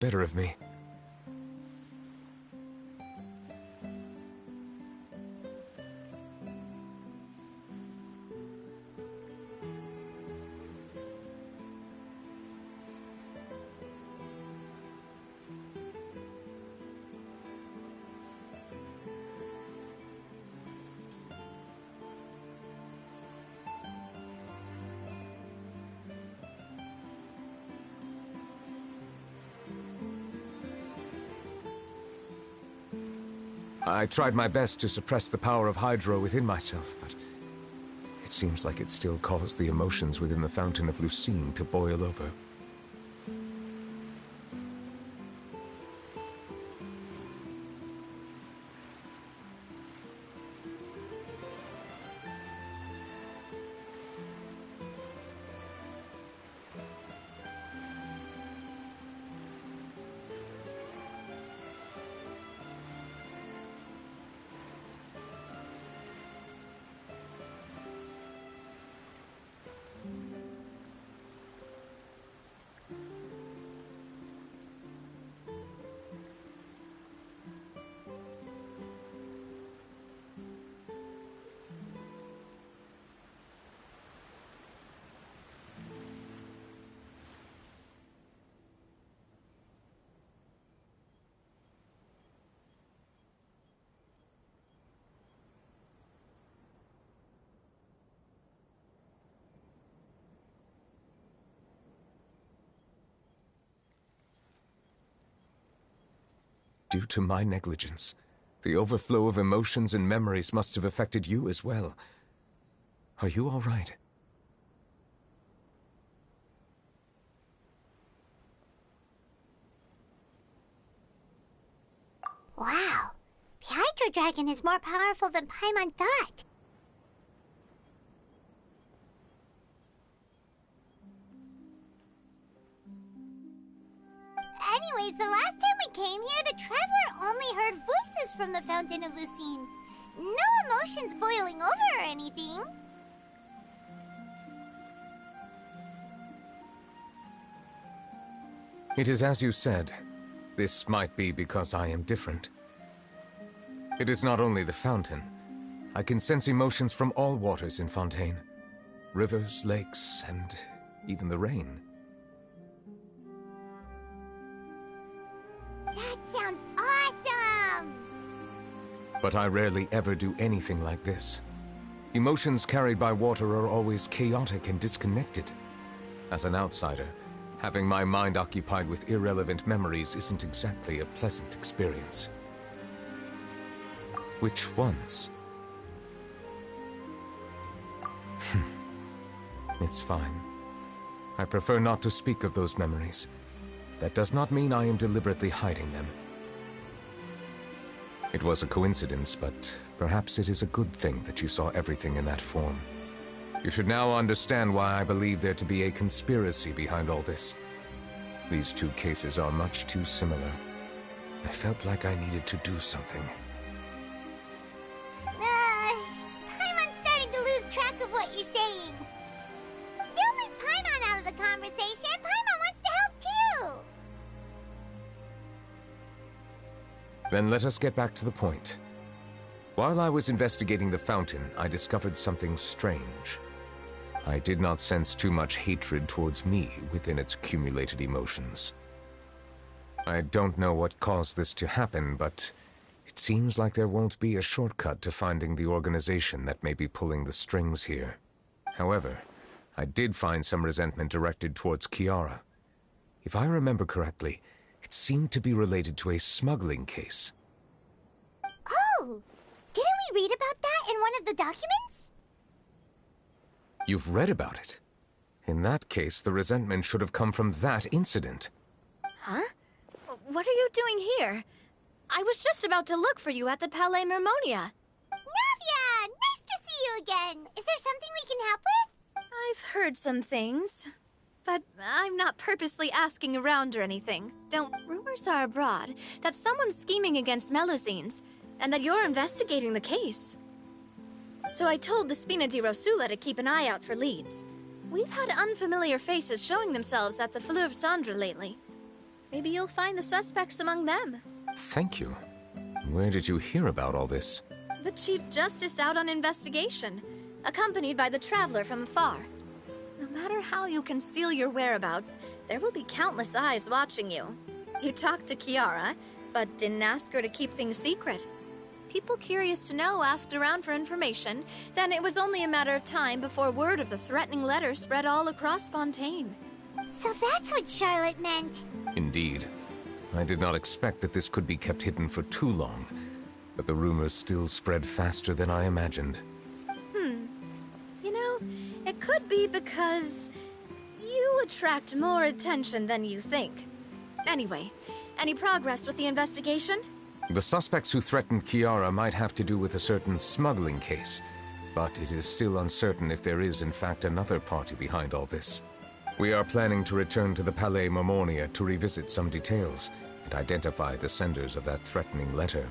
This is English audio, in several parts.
better of me. I tried my best to suppress the power of Hydro within myself, but it seems like it still caused the emotions within the Fountain of Lucine to boil over. Due to my negligence, the overflow of emotions and memories must have affected you as well. Are you all right? Wow, the Hydro Dragon is more powerful than Paimon thought. Anyways, the last time we came here, the Traveler only heard voices from the Fountain of Lucine. No emotions boiling over or anything. It is as you said. This might be because I am different. It is not only the fountain. I can sense emotions from all waters in Fontaine. Rivers, lakes, and even the rain. That sounds awesome! But I rarely ever do anything like this. Emotions carried by water are always chaotic and disconnected. As an outsider, having my mind occupied with irrelevant memories isn't exactly a pleasant experience. Which ones? It's fine. I prefer not to speak of those memories. That does not mean I am deliberately hiding them. It was a coincidence, but perhaps it is a good thing that you saw everything in that form. You should now understand why I believe there to be a conspiracy behind all this. These two cases are much too similar. I felt like I needed to do something. Paimon's starting to lose track of what you're saying. Don't leave Paimon out of the conversation. Paimon wants to help too. Then let us get back to the point. While I was investigating the fountain, I discovered something strange. I did not sense too much hatred towards me within its accumulated emotions. I don't know what caused this to happen, but it seems like there won't be a shortcut to finding the organization that may be pulling the strings here. However, I did find some resentment directed towards Kiara. If I remember correctly, it seemed to be related to a smuggling case. Oh! Didn't we read about that in one of the documents? You've read about it? In that case, the resentment should have come from that incident. Huh? What are you doing here? I was just about to look for you at the Palais Mermonia. Navia! Nice to see you again! Is there something we can help with? I've heard some things, but I'm not purposely asking around or anything. Rumors are abroad that someone's scheming against Melusines, and that you're investigating the case. So I told the Spina di Rosula to keep an eye out for leads. We've had unfamiliar faces showing themselves at the Fleuve Cendre lately. Maybe you'll find the suspects among them. Thank you. Where did you hear about all this? The Chief Justice out on investigation, accompanied by the Traveler from afar. No matter how you conceal your whereabouts, there will be countless eyes watching you. You talked to Kiara, but didn't ask her to keep things secret. People curious to know asked around for information, then it was only a matter of time before word of the threatening letter spread all across Fontaine. So that's what Charlotte meant. Indeed. I did not expect that this could be kept hidden for too long, but the rumors still spread faster than I imagined. You know, it could be because you attract more attention than you think. Anyway, any progress with the investigation? The suspects who threatened Kiara might have to do with a certain smuggling case, but it is still uncertain if there is in fact another party behind all this. We are planning to return to the Palais Mormonia to revisit some details and identify the senders of that threatening letter.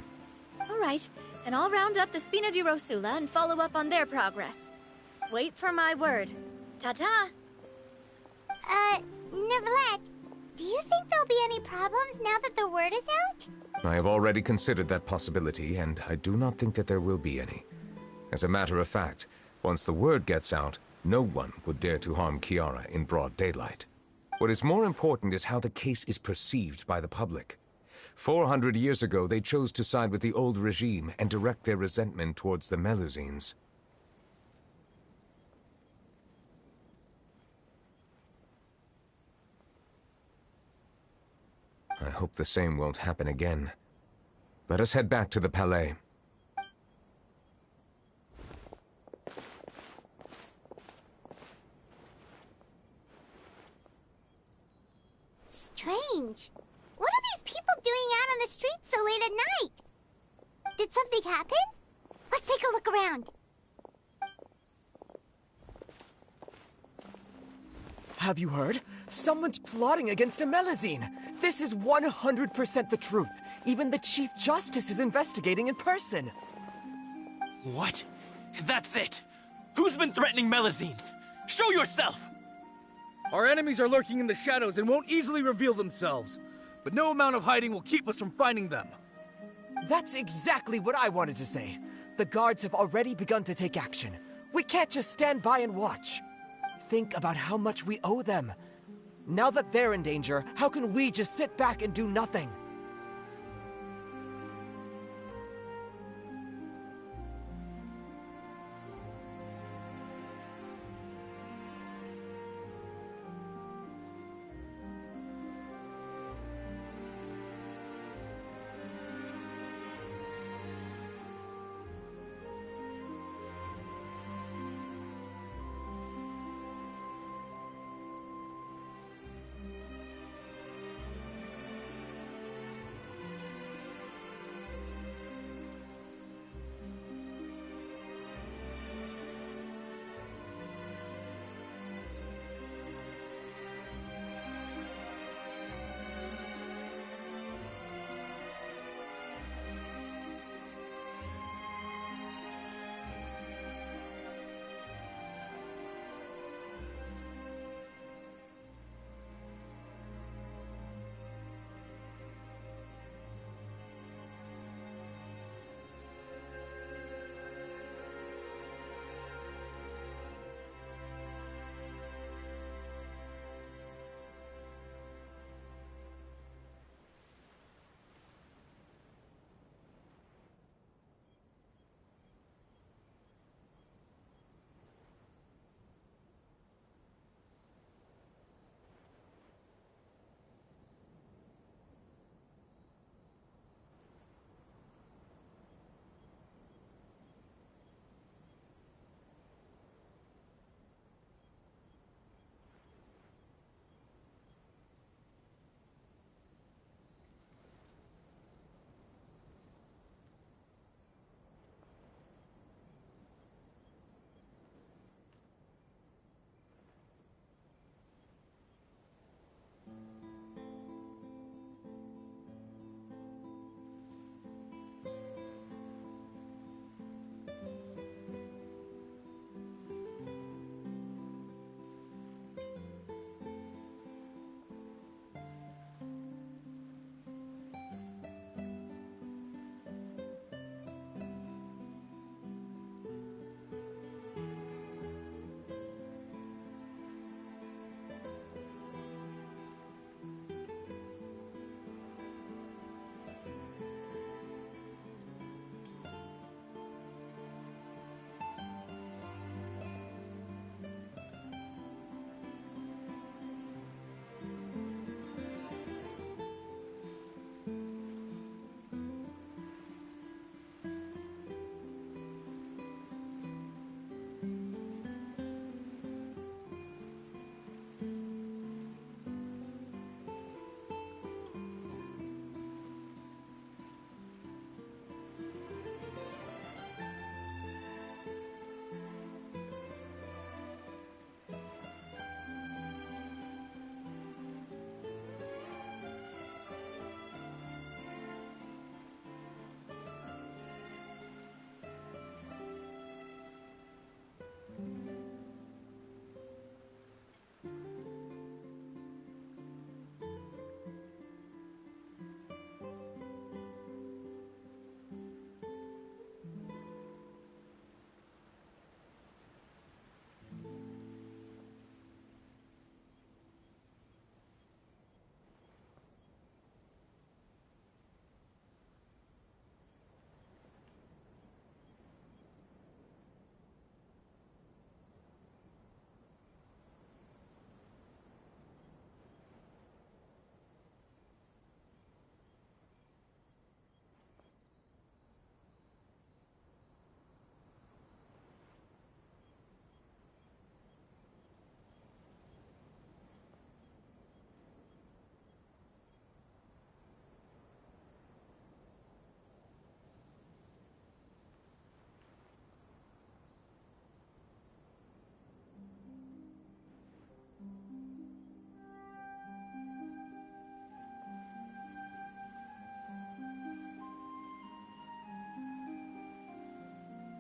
All right, then I'll round up the Spina di Rosula and follow up on their progress. Wait for my word. Ta-ta! Nuevillette, do you think there'll be any problems now that the word is out? I have already considered that possibility, and I do not think that there will be any. As a matter of fact, once the word gets out, no one would dare to harm Kiara in broad daylight. What is more important is how the case is perceived by the public. 400 years ago, they chose to side with the old regime and direct their resentment towards the Melusines. I hope the same won't happen again. Let us head back to the Palais. Strange. What are these people doing out on the streets so late at night? Did something happen? Let's take a look around. Have you heard? Someone's plotting against a Melusine. This is 100% the truth. Even the Chief Justice is investigating in person. What? That's it! Who's been threatening Melusines? Show yourself! Our enemies are lurking in the shadows and won't easily reveal themselves. But no amount of hiding will keep us from finding them. That's exactly what I wanted to say. The guards have already begun to take action. We can't just stand by and watch. Think about how much we owe them. Now that they're in danger, how can we just sit back and do nothing?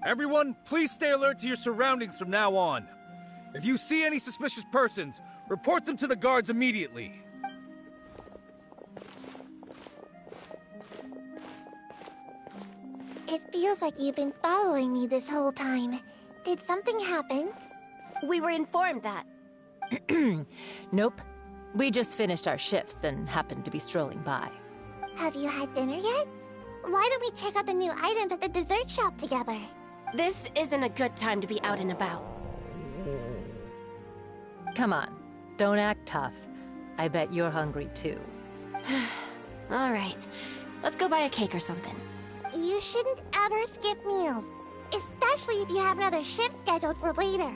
Everyone, please stay alert to your surroundings from now on. If you see any suspicious persons, report them to the guards immediately. It feels like you've been following me this whole time. Did something happen? We were informed that. Nope. We just finished our shifts and happened to be strolling by. Have you had dinner yet? Why don't we check out the new items at the dessert shop together? This isn't a good time to be out and about. Come on, don't act tough. I bet you're hungry too. All right, let's go buy a cake or something. You shouldn't ever skip meals, especially if you have another shift scheduled for later.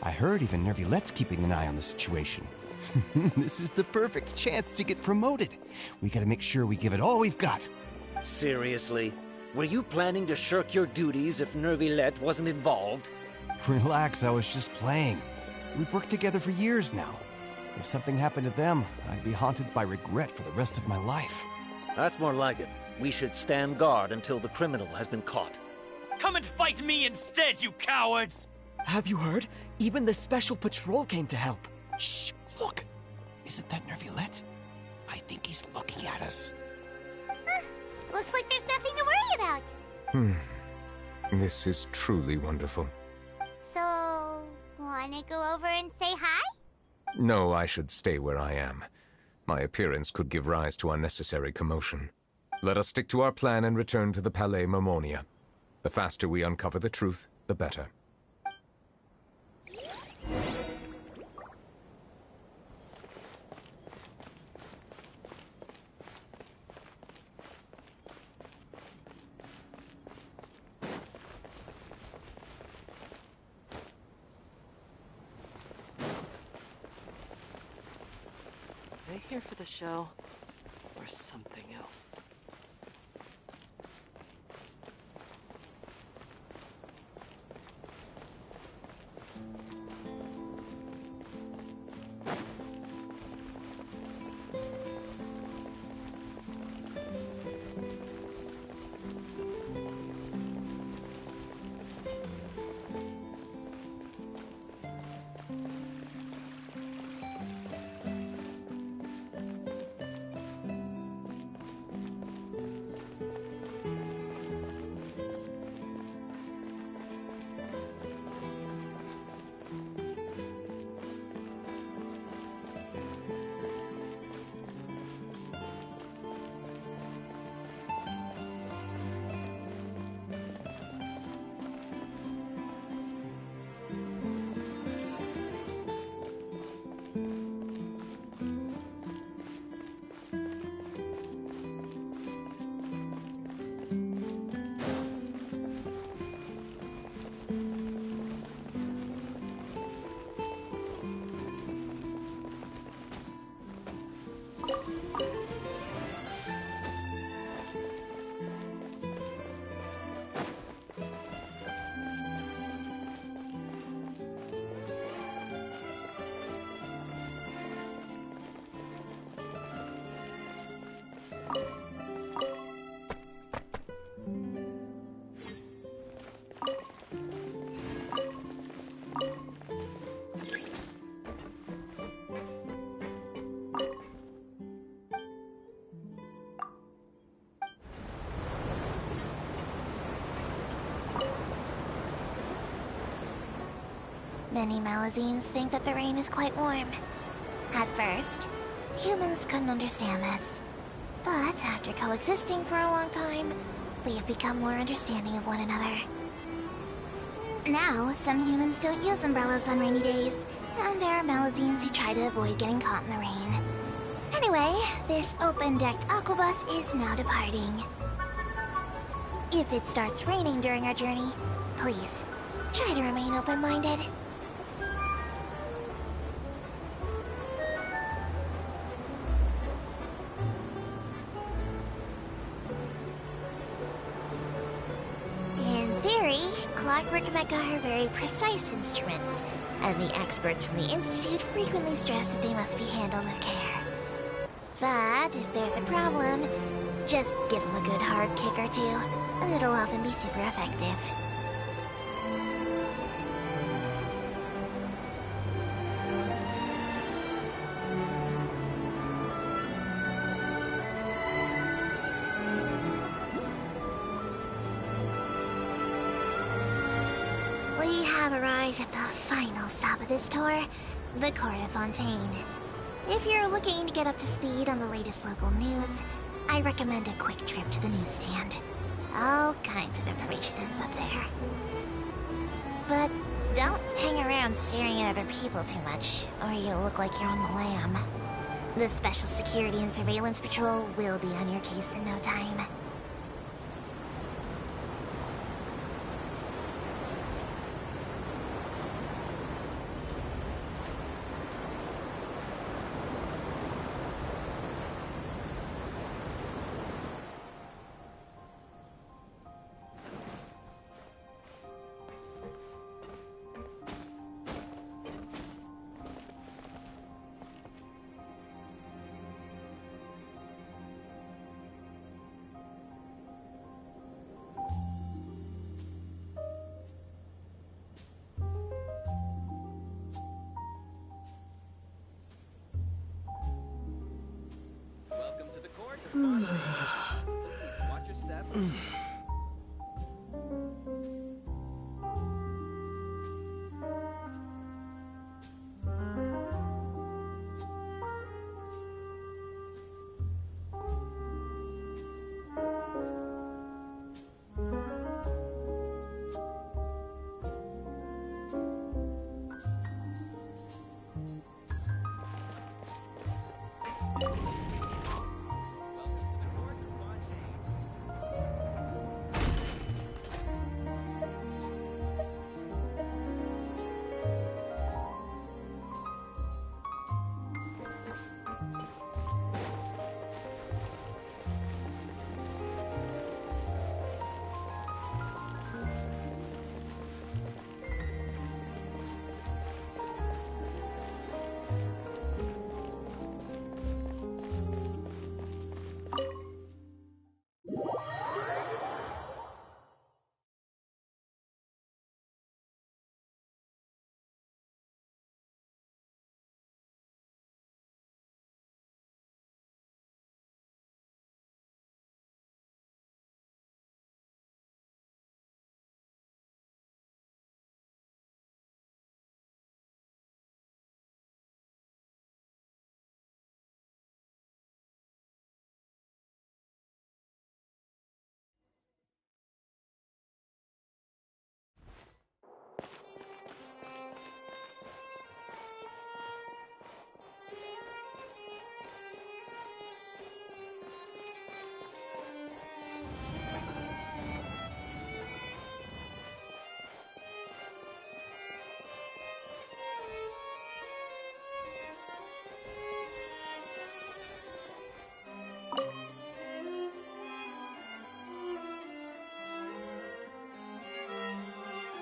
I heard even Nuevillette's keeping an eye on the situation. This is the perfect chance to get promoted. We gotta make sure we give it all we've got. Seriously? Were you planning to shirk your duties if Nuevillette wasn't involved? Relax, I was just playing. We've worked together for years now. If something happened to them, I'd be haunted by regret for the rest of my life. That's more like it. We should stand guard until the criminal has been caught. Come and fight me instead, you cowards! Have you heard? Even the special patrol came to help. Shh! Look! Isn't that Nuevillette? I think he's looking at us. Looks like there's nothing to worry about. This is truly wonderful. So, wanna go over and say hi? No, I should stay where I am. My appearance could give rise to unnecessary commotion. Let us stick to our plan and return to the Palais Mermonia. The faster we uncover the truth, the better. Are they here for the show, or something else? Many Malazines think that the rain is quite warm. At first, humans couldn't understand this. But after coexisting for a long time, we have become more understanding of one another. Now, some humans don't use umbrellas on rainy days, and there are Malazines who try to avoid getting caught in the rain. Anyway, this open-decked aquabus is now departing. If it starts raining during our journey, please, try to remain open-minded. Clockwork mecha are very precise instruments, and the experts from the Institute frequently stress that they must be handled with care. But if there's a problem, Just give him a good hard kick or two, and it'll often be super effective. We have arrived at the final stop of this tour, the Court of Fontaine. If you're looking to get up to speed on the latest local news, I recommend a quick trip to the newsstand. All kinds of information ends up there. But don't hang around staring at other people too much, or you'll look like you're on the lam. The Special Security and Surveillance Patrol will be on your case in no time. Welcome to the court. Please watch your step.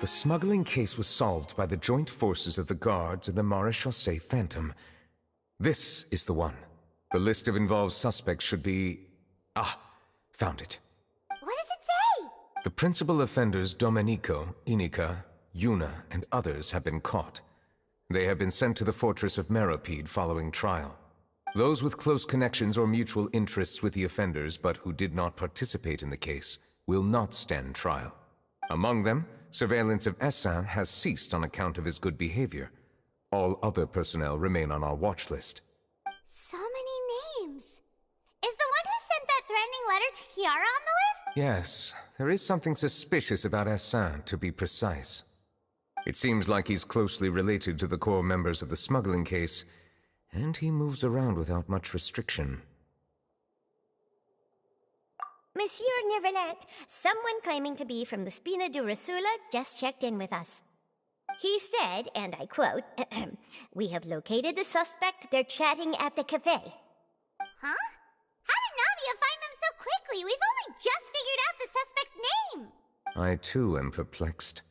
The smuggling case was solved by the joint forces of the guards and the Maréchaussée Phantom. This is the one. The list of involved suspects should be... Ah, found it. What does it say? The principal offenders Domenico, Inica, Yuna, and others have been caught. They have been sent to the fortress of Meropide following trial. Those with close connections or mutual interests with the offenders but who did not participate in the case will not stand trial. Among them, surveillance of Essin has ceased on account of his good behavior. All other personnel remain on our watch list. So many names. Is the one who sent that threatening letter to Kiara on the list? Yes, there is something suspicious about Essin, to be precise. It seems like he's closely related to the core members of the smuggling case, and he moves around without much restriction. Monsieur Nuevillette, someone claiming to be from the Spina Durasula just checked in with us. He said, and I quote, "We have located the suspect. They're chatting at the cafe." Huh? How did Navia find them so quickly? We've only just figured out the suspect's name. I too am perplexed.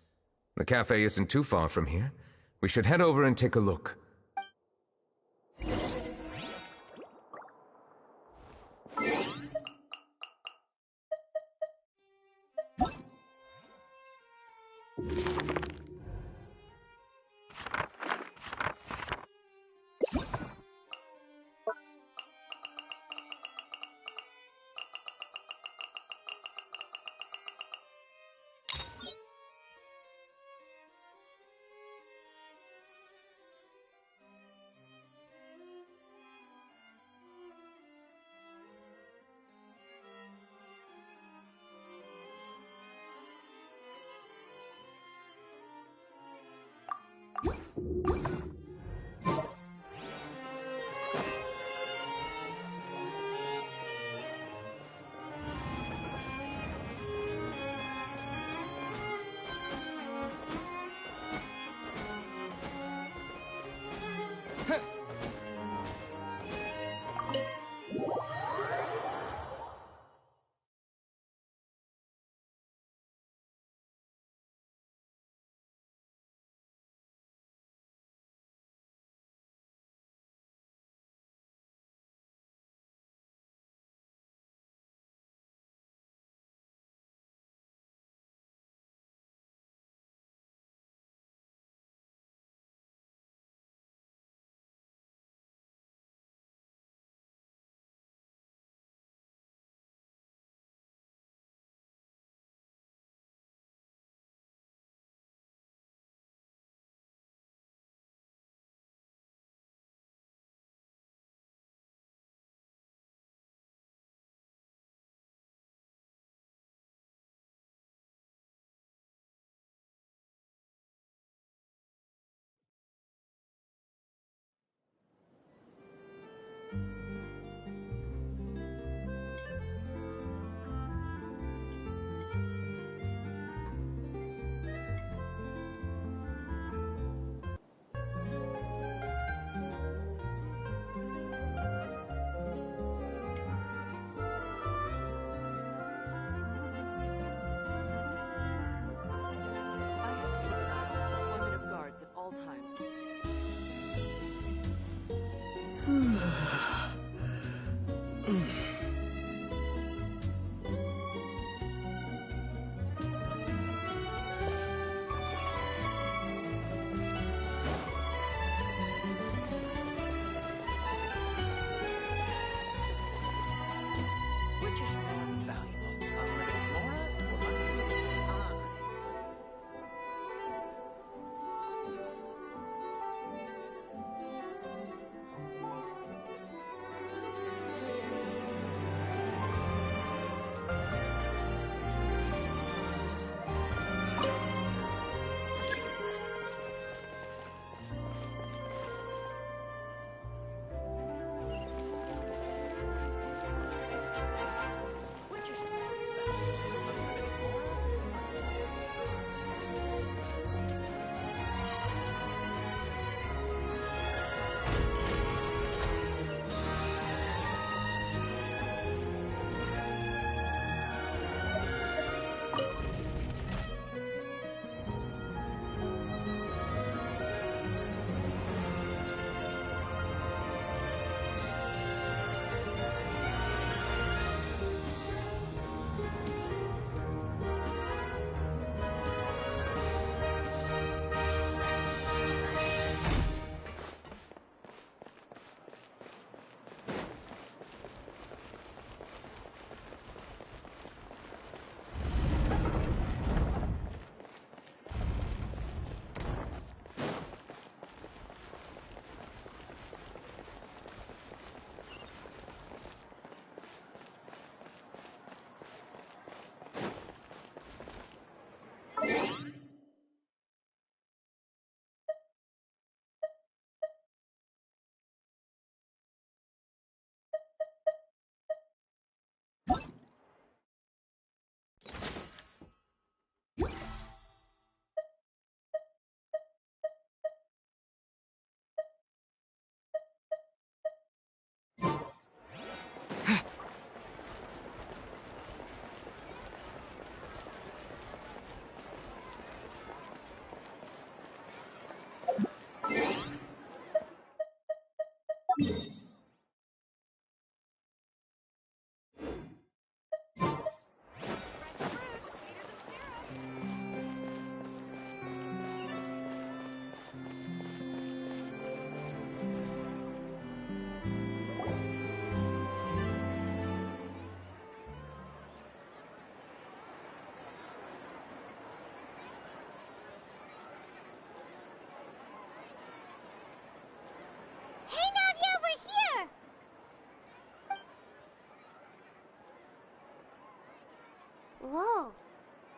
The cafe isn't too far from here. We should head over and take a look. Whoa.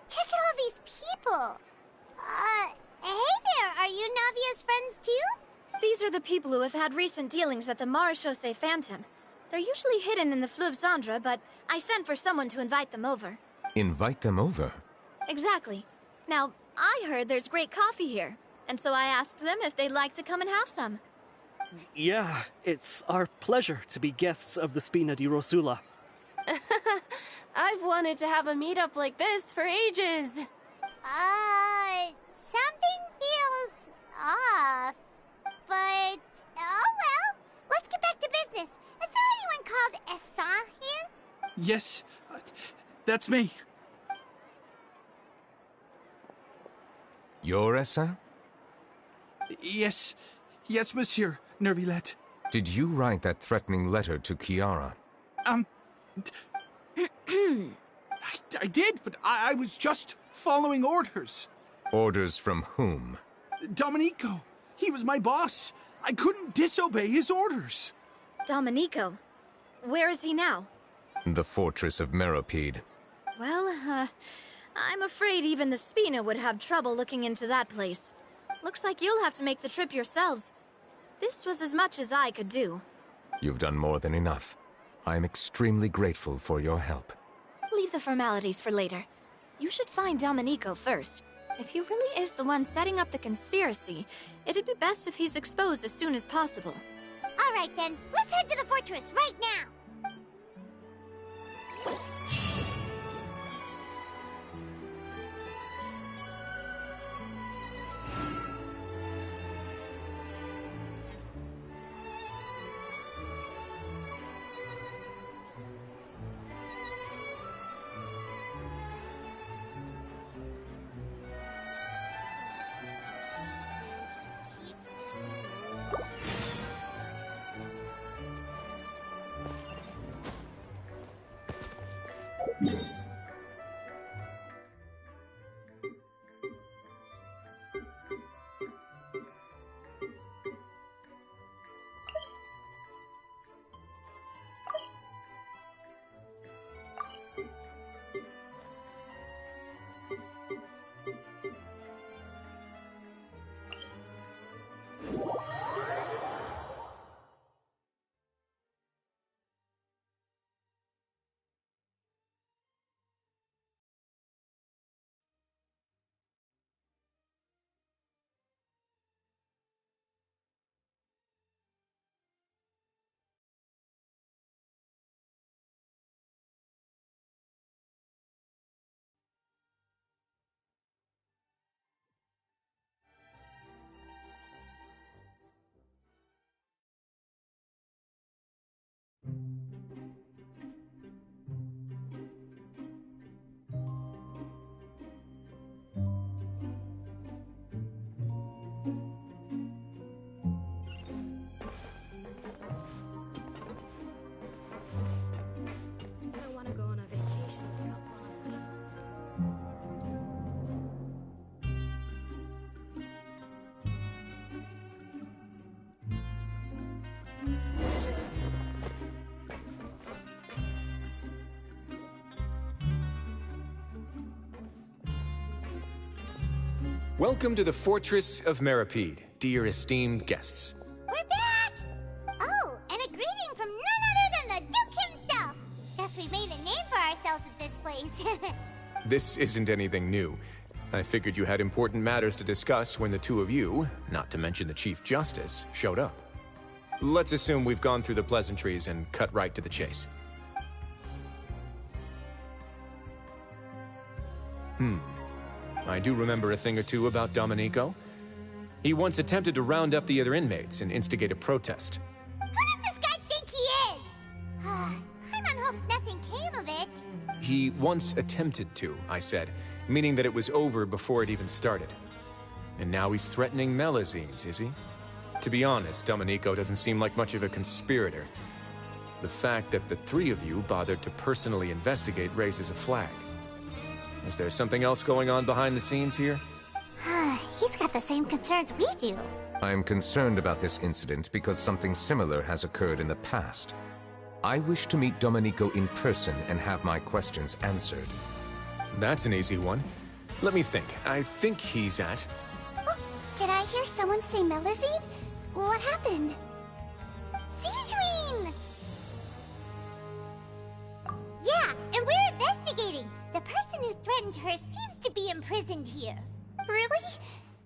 Check out all these people. Hey there, are you Navia's friends too? These are the people who have had recent dealings at the Marechaussee Phantom. They're usually hidden in the Fleuve Cendre, but I sent for someone to invite them over. Invite them over? Exactly. Now, I heard there's great coffee here, and so I asked them if they'd like to come and have some. Yeah, it's our pleasure to be guests of the Spina di Rosula. I've wanted to have a meetup like this for ages. Something feels off. But, oh well. Let's get back to business. Is there anyone called Essan here? Yes, that's me. You're Essa? Yes, monsieur, Nuevillette. Did you write that threatening letter to Kiara? I did, but I was just following orders. Orders from whom? Domenico. He was my boss. I couldn't disobey his orders. Domenico? Where is he now? The fortress of Meropide. Well, I'm afraid even the Spina would have trouble looking into that place. Looks like you'll have to make the trip yourselves. This was as much as I could do. You've done more than enough. I am extremely grateful for your help. Leave the formalities for later. You should find Domenico first. If he really is the one setting up the conspiracy, it'd be best if he's exposed as soon as possible. All right then, let's head to the fortress right now. Welcome to the Fortress of Meropide, dear esteemed guests. We're back! Oh, and a greeting from none other than the Duke himself! Guess we made a name for ourselves at this place. This isn't anything new. I figured you had important matters to discuss when the two of you, not to mention the Chief Justice, showed up. Let's assume we've gone through the pleasantries and cut right to the chase. I do remember a thing or two about Domenico. He once attempted to round up the other inmates and instigate a protest. Who does this guy think he is? Paimon hopes nothing came of it. He once attempted to, I said, meaning that it was over before it even started. And now he's threatening Melazines, is he? To be honest, Domenico doesn't seem like much of a conspirator. The fact that the three of you bothered to personally investigate raises a flag. Is there something else going on behind the scenes here? He's got the same concerns we do. I am concerned about this incident because something similar has occurred in the past. I wish to meet Domenico in person and have my questions answered. That's an easy one. Let me think. I think he's at... Did I hear someone say Melazine? What happened? Sigewinne! Yeah, and we're investigating. The person who threatened her seems to be imprisoned here. Really?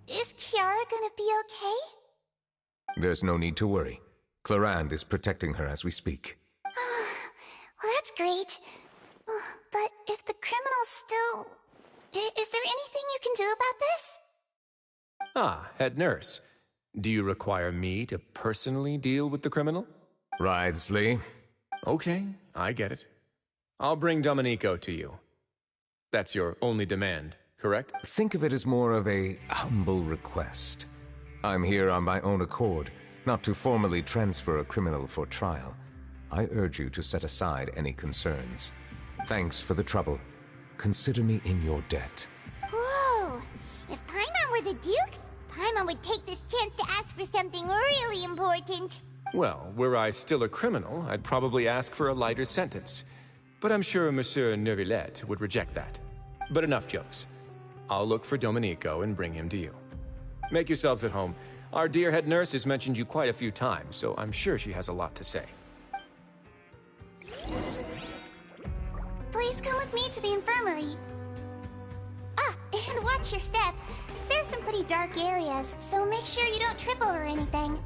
Is Kiara gonna be okay? There's no need to worry. Clarande is protecting her as we speak. Well, that's great. But if the criminal's still... Is there anything you can do about this? Ah, head nurse. Do you require me to personally deal with the criminal? Wriothesley. Okay, I get it. I'll bring Domenico to you. That's your only demand, correct? Think of it as more of a humble request. I'm here on my own accord, not to formally transfer a criminal for trial. I urge you to set aside any concerns. Thanks for the trouble. Consider me in your debt. Whoa! If Paimon were the Duke, Paimon would take this chance to ask for something really important. Well, were I still a criminal, I'd probably ask for a lighter sentence. But I'm sure Monsieur Nuevillette would reject that. But enough jokes. I'll look for Domenico and bring him to you. Make yourselves at home. Our dear head nurse has mentioned you quite a few times, so I'm sure she has a lot to say. Please come with me to the infirmary. Ah, and watch your step. There's some pretty dark areas, so make sure you don't trip over anything.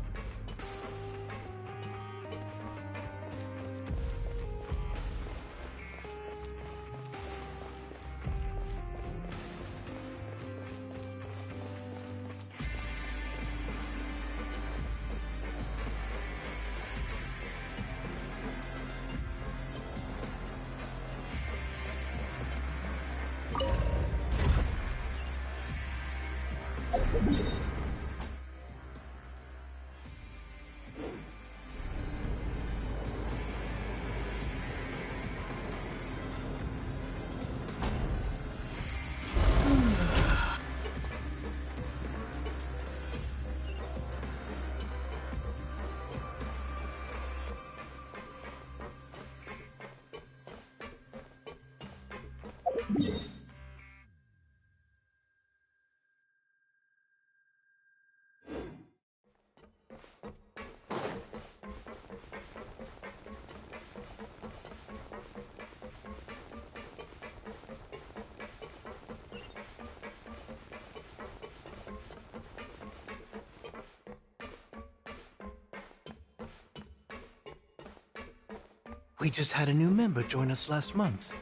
We just had a new member join us last month.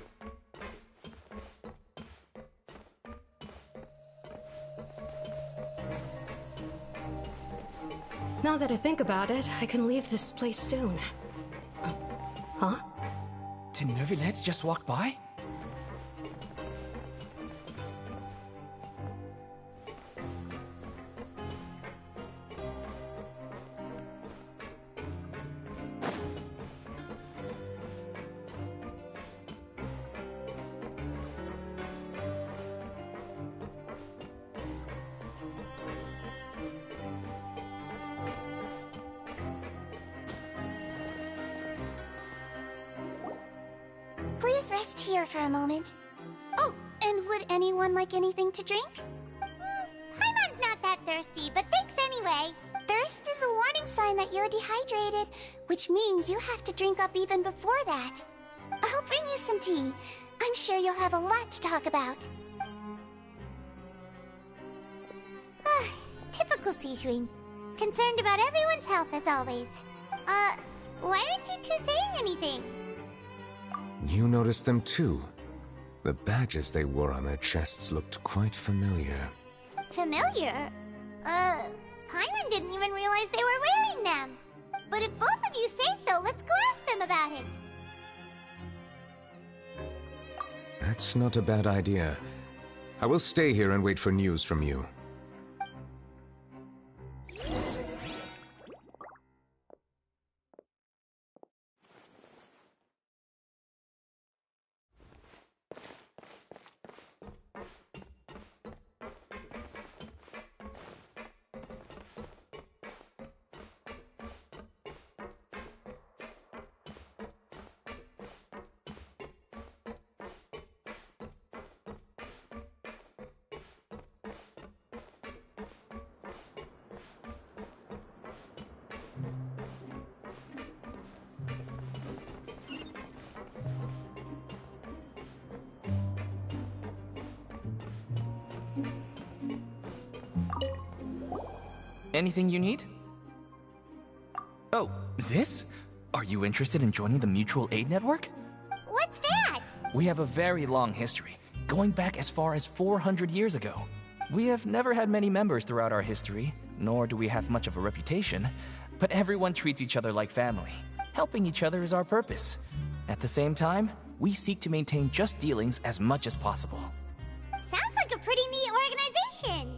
Now that I think about it, I can leave this place soon. Huh? Did Nuevillette just walk by? Please rest here for a moment. Oh, and would anyone like anything to drink? Paimon's not that thirsty, but thanks anyway. Thirst is a warning sign that you're dehydrated, which means you have to drink up even before that. I'll bring you some tea. I'm sure you'll have a lot to talk about. Typical Sigewinne. Concerned about everyone's health as always. Why aren't you two saying anything? You noticed them too. The badges they wore on their chests looked quite familiar. Familiar? Paimon didn't even realize they were wearing them. But if both of you say so, let's go ask them about it. That's not a bad idea. I will stay here and wait for news from you. Anything you need? Oh, this? Are you interested in joining the Mutual Aid Network? What's that? We have a very long history, going back as far as 400 years ago. We have never had many members throughout our history, nor do we have much of a reputation, but everyone treats each other like family. Helping each other is our purpose. At the same time, we seek to maintain just dealings as much as possible. Sounds like a pretty neat organization.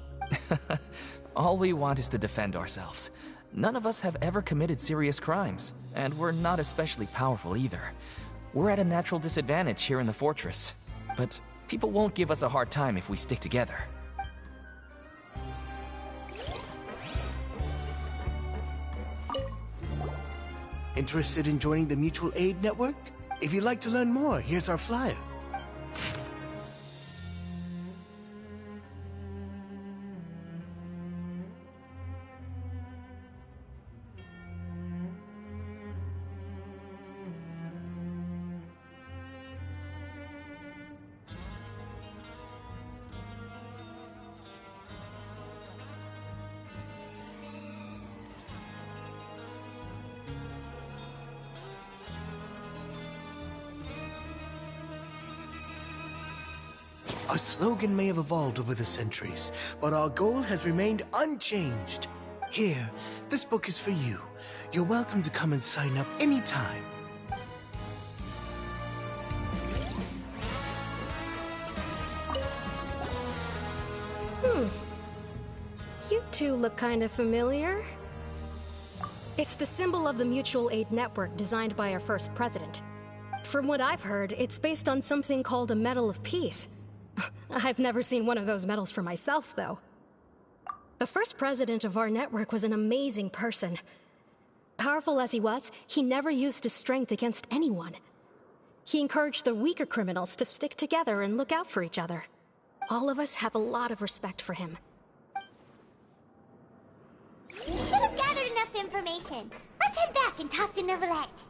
All we want is to defend ourselves. None of us have ever committed serious crimes, and we're not especially powerful either. We're at a natural disadvantage here in the fortress, but people won't give us a hard time if we stick together. Interested in joining the Mutual Aid Network? If you'd like to learn more, here's our flyer. Our slogan may have evolved over the centuries, but our goal has remained unchanged. Here, this book is for you. You're welcome to come and sign up anytime. You two look kind of familiar. It's the symbol of the Mutual Aid Network designed by our first president. From what I've heard, it's based on something called a Medal of Peace. I've never seen one of those medals for myself, though. The first president of our network was an amazing person. Powerful as he was, he never used his strength against anyone. He encouraged the weaker criminals to stick together and look out for each other. All of us have a lot of respect for him. We should have gathered enough information. Let's head back and talk to Nuevillette.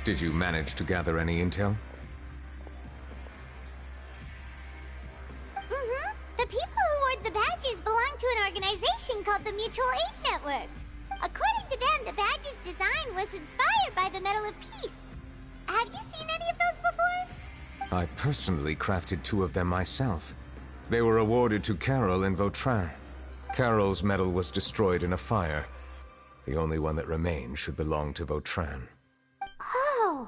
Did you manage to gather any intel? The people who wore the badges belong to an organization called the Mutual Aid Network. According to them, the badge's design was inspired by the Medal of Peace. Have you seen any of those before? I personally crafted 2 of them myself. They were awarded to Carol and Vautrin. Carol's medal was destroyed in a fire. The only one that remained should belong to Vautrin. Oh,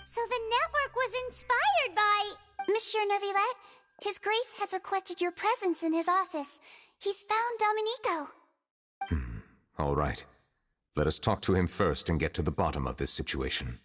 so the network was inspired by... Monsieur Nuevillette, His Grace has requested your presence in his office. He's found Domenico. All right. Let us talk to him first and get to the bottom of this situation.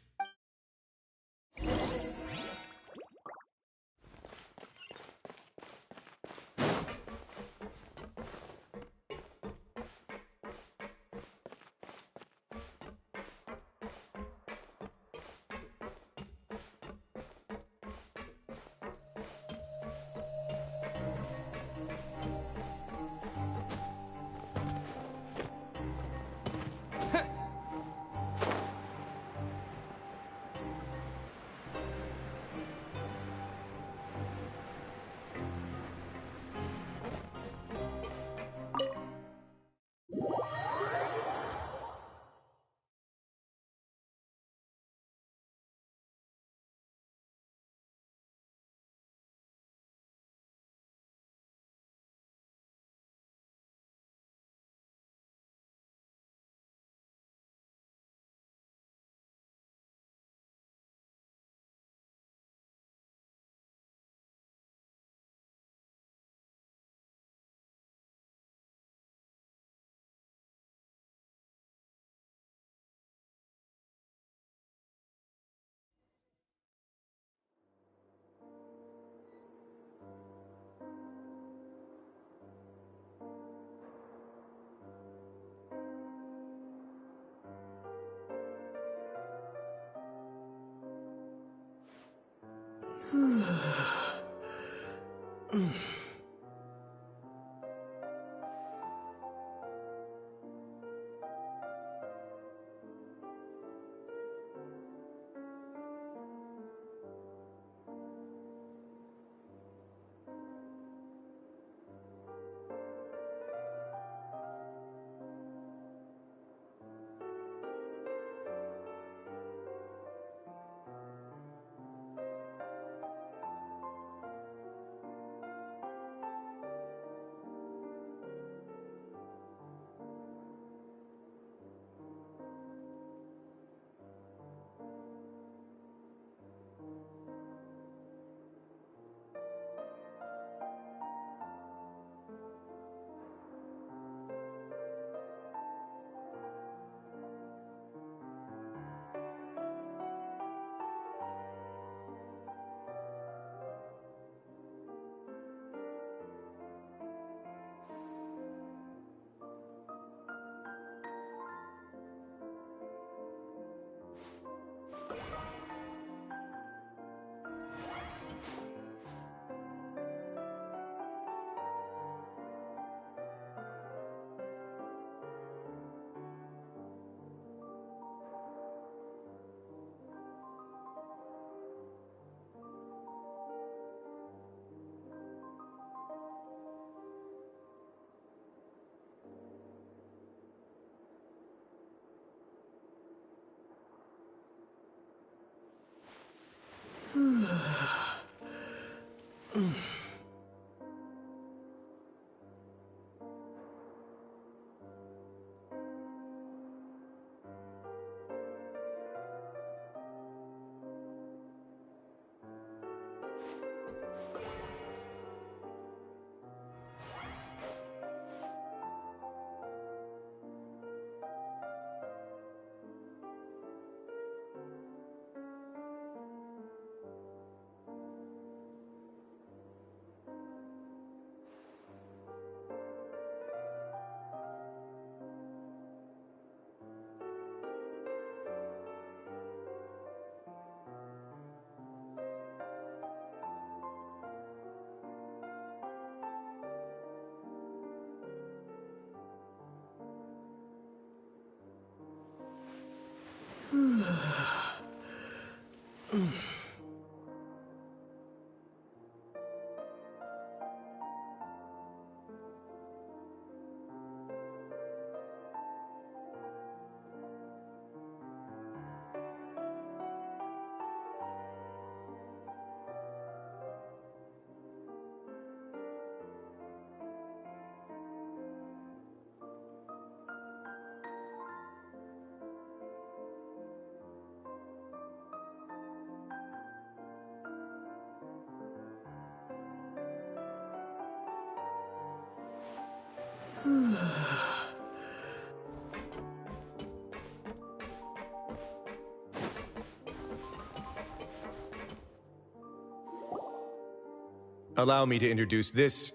Allow me to introduce this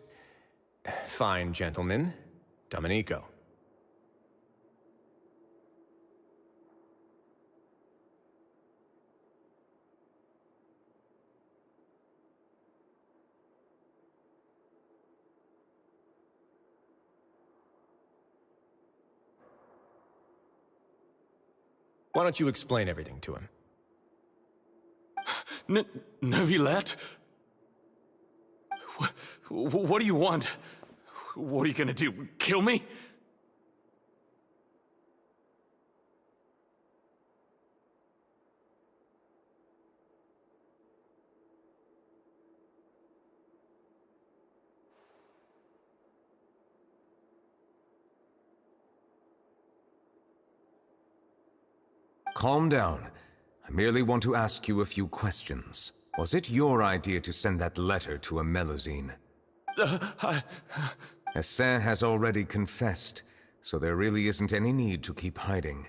fine gentleman, Domenico. Why don't you explain everything to him? Nuevillette? What do you want? What are you gonna do? Kill me? Calm down. I merely want to ask you a few questions. Was it your idea to send that letter to a Melusine? Hassan has already confessed, so there really isn't any need to keep hiding.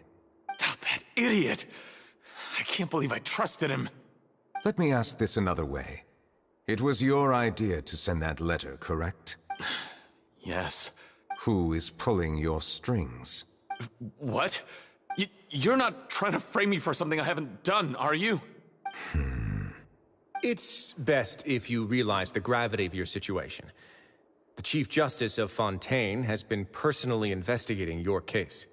That idiot! I can't believe I trusted him. Let me ask this another way. It was your idea to send that letter, correct? Yes. Who is pulling your strings? What? You're not trying to frame me for something I haven't done, are you? It's best if you realize the gravity of your situation. The Chief Justice of Fontaine has been personally investigating your case.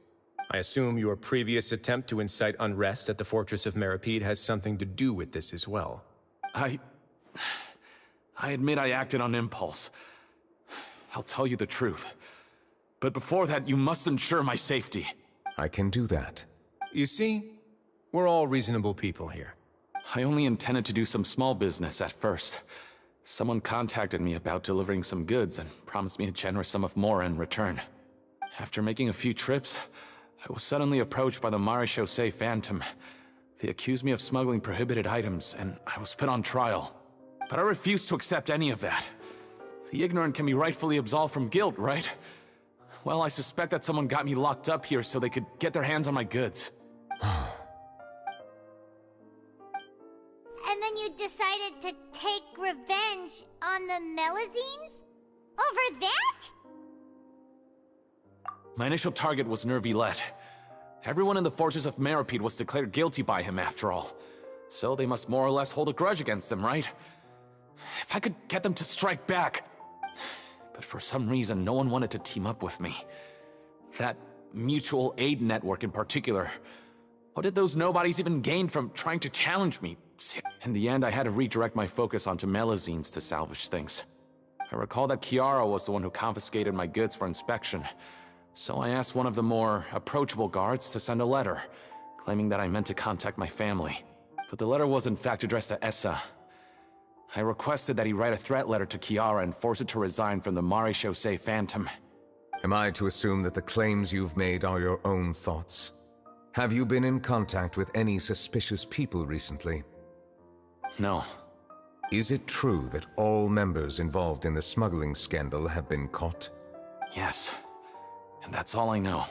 I assume your previous attempt to incite unrest at the Fortress of Meripede has something to do with this as well. I admit I acted on impulse. I'll tell you the truth. But before that, you must ensure my safety. I can do that. You see, we're all reasonable people here. I only intended to do some small business at first. Someone contacted me about delivering some goods and promised me a generous sum of more in return. After making a few trips, I was suddenly approached by the Marechaussee Phantom. They accused me of smuggling prohibited items, and I was put on trial. But I refused to accept any of that. The ignorant can be rightfully absolved from guilt, right? Well, I suspect that someone got me locked up here so they could get their hands on my goods. And then you decided to take revenge on the Melazines? Over that? My initial target was Nuevillette. Everyone in the Fortress of Meripede was declared guilty by him, after all. So they must more or less hold a grudge against him, right? If I could get them to strike back... But for some reason, no one wanted to team up with me. That mutual aid network in particular. What did those nobodies even gain from trying to challenge me? In the end, I had to redirect my focus onto Melazines to salvage things. I recall that Kiara was the one who confiscated my goods for inspection. So I asked one of the more approachable guards to send a letter, claiming that I meant to contact my family. But the letter was in fact addressed to Essa. I requested that he write a threat letter to Kiara and force her to resign from the Marechaussee Phantom. Am I to assume that the claims you've made are your own thoughts? Have you been in contact with any suspicious people recently? No. Is it true that all members involved in the smuggling scandal have been caught? Yes. And that's all I know.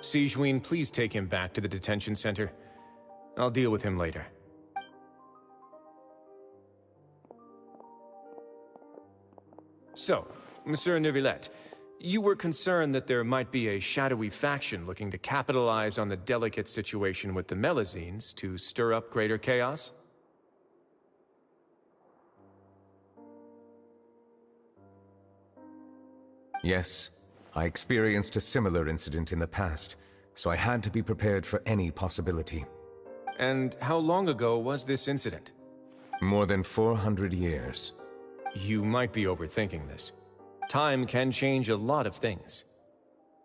Sigewinne, please take him back to the detention center. I'll deal with him later. So, Monsieur Nuevillette, you were concerned that there might be a shadowy faction looking to capitalize on the delicate situation with the Melazines to stir up greater chaos? Yes, I experienced a similar incident in the past, so I had to be prepared for any possibility. And how long ago was this incident? More than 400 years. You might be overthinking this. Time can change a lot of things.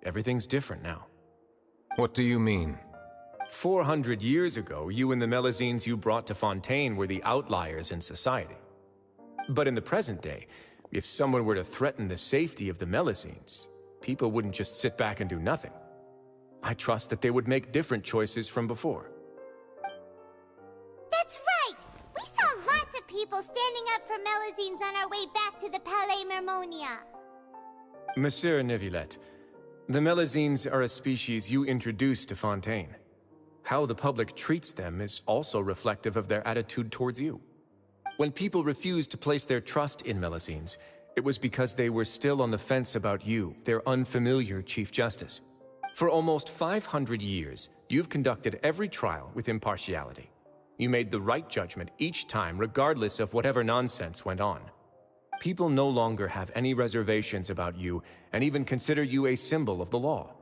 Everything's different now. What do you mean? 400 years ago, you and the Melazines you brought to Fontaine were the outliers in society. But in the present day, if someone were to threaten the safety of the Melazines, people wouldn't just sit back and do nothing. I trust that they would make different choices from before. That's right! We saw lots of people standing up for Melazines on our way back to the Palais Mermonia. Monsieur Nuevillette, the Melazines are a species you introduced to Fontaine. How the public treats them is also reflective of their attitude towards you. When people refused to place their trust in Melazines, it was because they were still on the fence about you, their unfamiliar Chief Justice. For almost 500 years, you've conducted every trial with impartiality. You made the right judgment each time, regardless of whatever nonsense went on. People no longer have any reservations about you and even consider you a symbol of the law.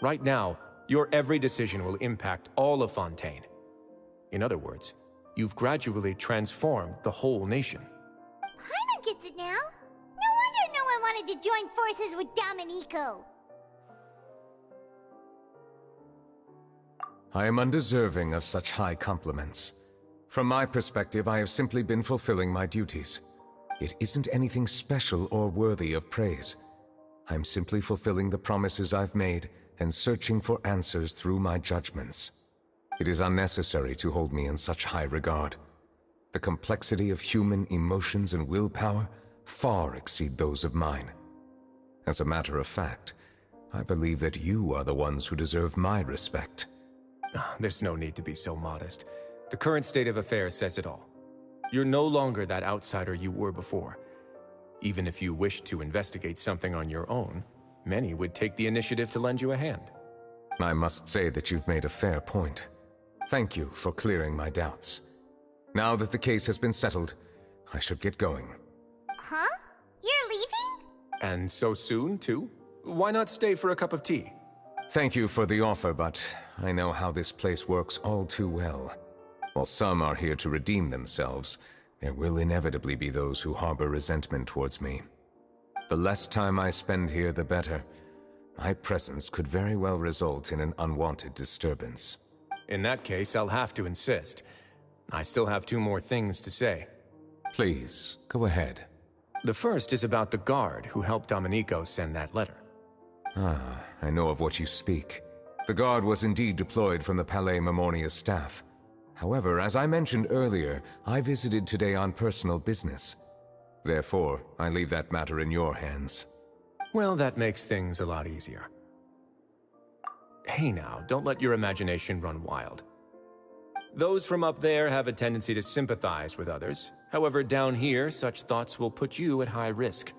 Right now, your every decision will impact all of Fontaine. In other words, you've gradually transformed the whole nation. Paimon gets it now. No wonder no one wanted to join forces with Domenico. I am undeserving of such high compliments. From my perspective, I have simply been fulfilling my duties. It isn't anything special or worthy of praise. I'm simply fulfilling the promises I've made and searching for answers through my judgments. It is unnecessary to hold me in such high regard. The complexity of human emotions and willpower far exceed those of mine. As a matter of fact, I believe that you are the ones who deserve my respect. There's no need to be so modest. The current state of affairs says it all. You're no longer that outsider you were before. Even if you wished to investigate something on your own, many would take the initiative to lend you a hand. I must say that you've made a fair point. Thank you for clearing my doubts. Now that the case has been settled, I should get going. Huh? You're leaving? And so soon, too? Why not stay for a cup of tea? Thank you for the offer, but I know how this place works all too well. While some are here to redeem themselves, there will inevitably be those who harbor resentment towards me. The less time I spend here, the better. My presence could very well result in an unwanted disturbance. In that case, I'll have to insist. I still have 2 more things to say. Please, go ahead. The first is about the guard who helped Domenico send that letter. Ah, I know of what you speak. The guard was indeed deployed from the Palais Memornia staff. However, as I mentioned earlier, I visited today on personal business. Therefore, I leave that matter in your hands. Well, that makes things a lot easier. Hey now, don't let your imagination run wild. Those from up there have a tendency to sympathize with others. However, down here, such thoughts will put you at high risk.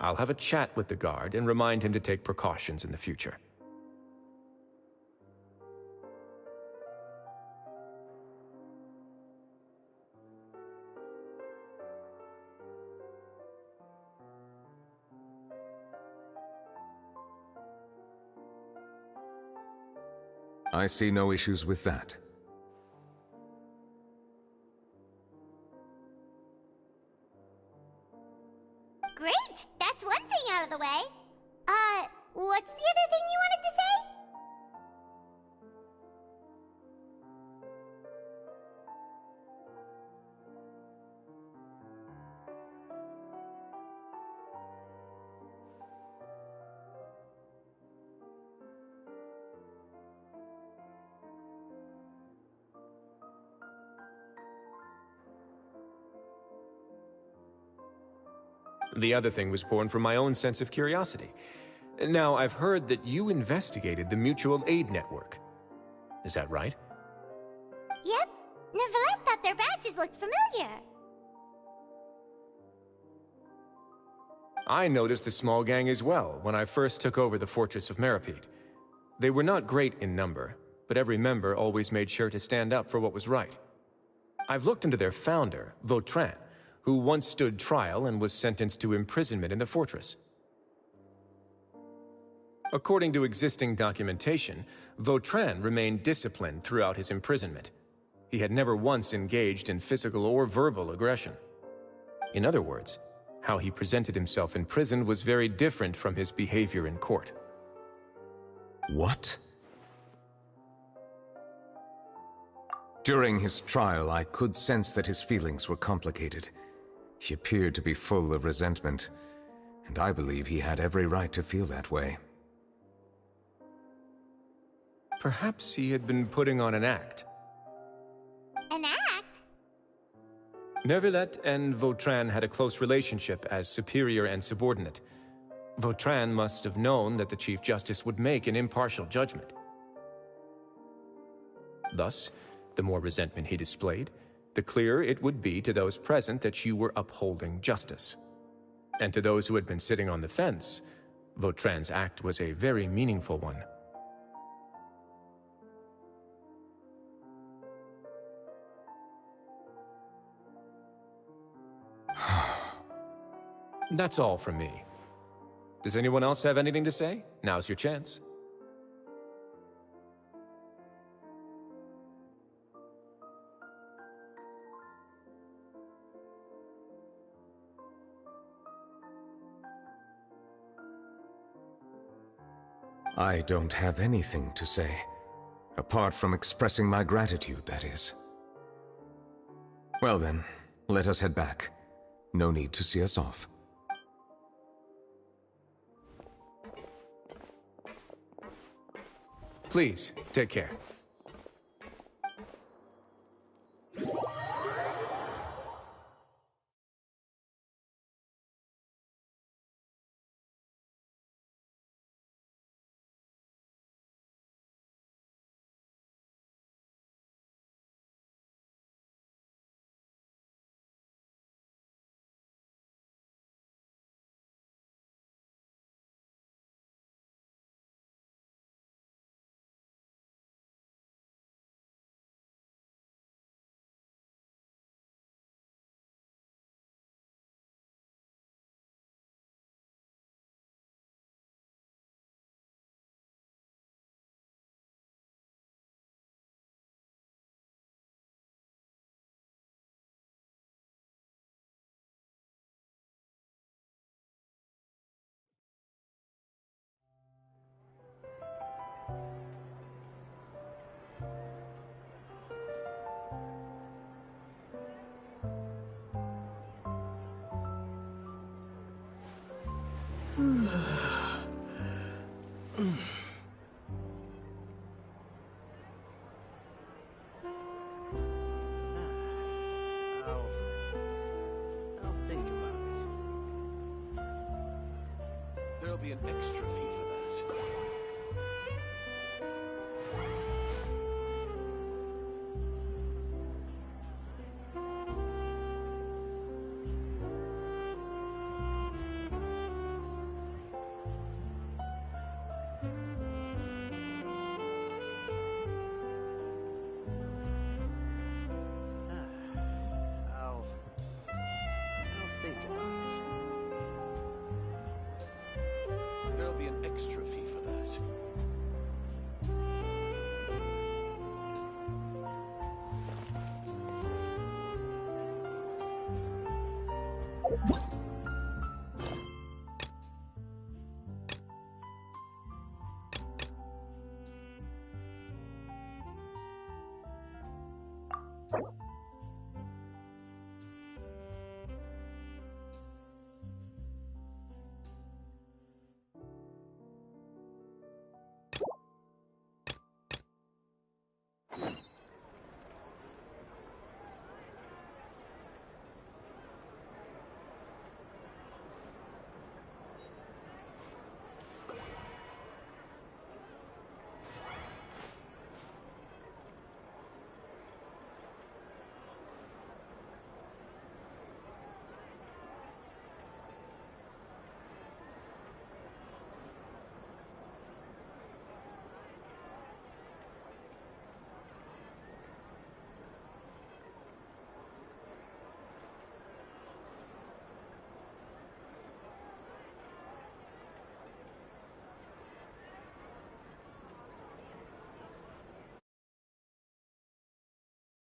I'll have a chat with the guard and remind him to take precautions in the future. I see no issues with that. Great! That's one thing out of the way. What's the other thing you wanted to say? The other thing was born from my own sense of curiosity. Now, I've heard that you investigated the mutual aid network. Is that right? Yep. Nuevillette thought their badges looked familiar. I noticed the small gang as well when I first took over the Fortress of Meropide. They were not great in number, but every member always made sure to stand up for what was right. I've looked into their founder, Vautrin, who once stood trial and was sentenced to imprisonment in the fortress. According to existing documentation, Vautrin remained disciplined throughout his imprisonment. He had never once engaged in physical or verbal aggression. In other words, how he presented himself in prison was very different from his behavior in court. What? During his trial, I could sense that his feelings were complicated. He appeared to be full of resentment, and I believe he had every right to feel that way. Perhaps he had been putting on an act. An act? Nuevillette and Vautrin had a close relationship as superior and subordinate. Vautrin must have known that the Chief Justice would make an impartial judgment. Thus, the more resentment he displayed, the clearer it would be to those present that you were upholding justice. And to those who had been sitting on the fence, Vautrin's act was a very meaningful one. That's all from me. Does anyone else have anything to say? Now's your chance. I don't have anything to say. Apart from expressing my gratitude, that is. Well then, let us head back. No need to see us off. Please, take care. I'll think about it. There'll be an extra fee for that.